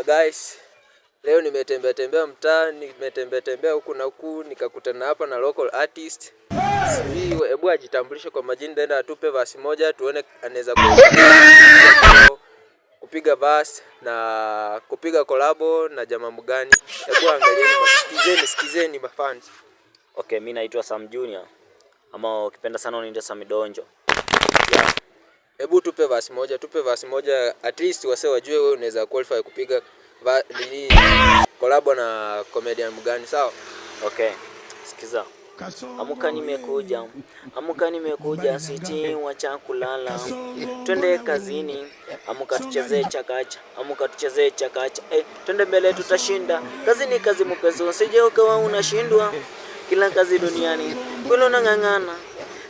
Guys, leo nimetembea mtaa, nimetembea huku na huku, nikakutana hapa na local artist. Hebu ajitambulishe kwa majina, ndio atupe verse moja tuone anaweza kupiga verse na kupiga collabo na jamaa mgani. Hebu angalieni, sikizeni mafans. Okay, mimi naitwa Sam Junior. Ama ukipenda sana uniite Sam Donjo. Yeah. Hebu tupe verse moja at least wase wajue wewe unaweza qualify kupiga collab na comedian mgani, sawa? Okay. Sikiza. Amuka nimekuja siti wacha kulala. Twende kazini. Amuka tuchezee chakacha. Twende mbele tutashinda. Kazi mpenzi, usije ukawa unashindwa. Kila kazi duniani kwelo nang'ang'ana.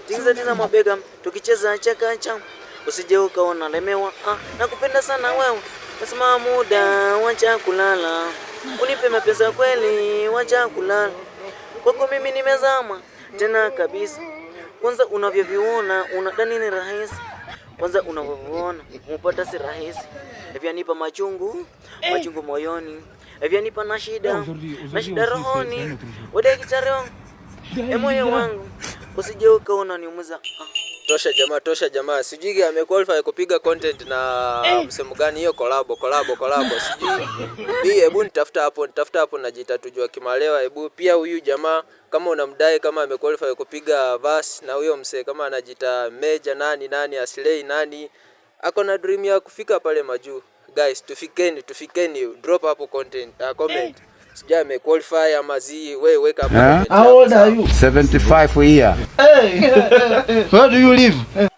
Tiza mabega tukicheza chakacha. Usije ukaona lemewa. Nakupenda sana wewe. Nasema muda wacha kulala. Unipe mapenzi kweli wacha kulala. Kwako mimi nimezama tena kabisa. Kwanza unavyoviona unadhani ni rahisi. Kwanza unavyoviona mpata si rahisi. Vyanipa machungu moyoni. Vyanipa na shida rohoni. Wede kicharo moyo wangu. Usije ukaona niumiza. Tosha jamaa. Sijui amequalify kupiga content na msemo gani hiyo collab. Sijui. Hii hebu nitafuta hapo najiita tujua kimalewa. Hebu pia huyu jamaa kama unamdai kama amequalify kupiga verse na huyo msee kama anajiita Meja nani Aslay nani ako na dream ya kufika pale majuu. Guys, tufikeni drop hapo comment. Sijui amequalify ama wewe weka hapo. How old are you? 75 a year. Hey, where do you live?